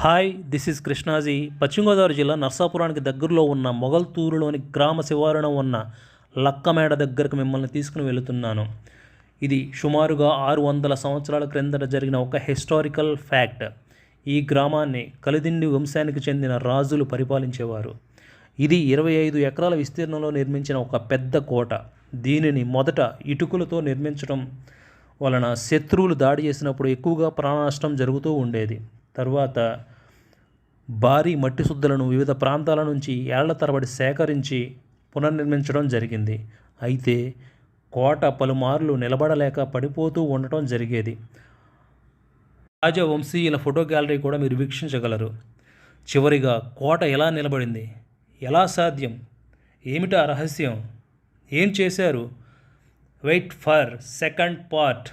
Hi, this is Krishnaji. పశ్చిమ గోదావరి జిల్లా నర్సాపురానికి దగ్గరలో ఉన్న మొగల్తూరులోని గ్రామ శివారున ఉన్న లక్కమేడ దగ్గరకు మిమ్మల్ని తీసుకుని వెళుతున్నాను. ఇది సుమారుగా 600 సంవత్సరాల క్రిందట జరిగిన ఒక హిస్టారికల్ ఫ్యాక్ట్. ఈ గ్రామాన్ని కలిదిండి వంశానికి చెందిన రాజులు పరిపాలించేవారు. ఇది 25 ఎకరాల విస్తీర్ణంలో నిర్మించిన ఒక పెద్ద కోట. దీనిని మొదట ఇటుకలతో నిర్మించడం వలన శత్రువులు దాడి చేసినప్పుడు ఎక్కువగా ప్రాణనష్టం జరుగుతూ ఉండేది. తరువాత భారీ మట్టి శుద్ధలను వివిధ ప్రాంతాల నుంచి ఏళ్ల తరబడి సేకరించి పునర్నిర్మించడం జరిగింది. అయితే కోట పలుమార్లు నిలబడలేక పడిపోతూ ఉండటం జరిగేది. రాజవంశీయుల ఫోటో గ్యాలరీ కూడా మీరు వీక్షించగలరు. చివరిగా కోట ఎలా నిలబడింది, ఎలా సాధ్యం, ఏమిటా రహస్యం, ఏం చేశారు? Wait for second part.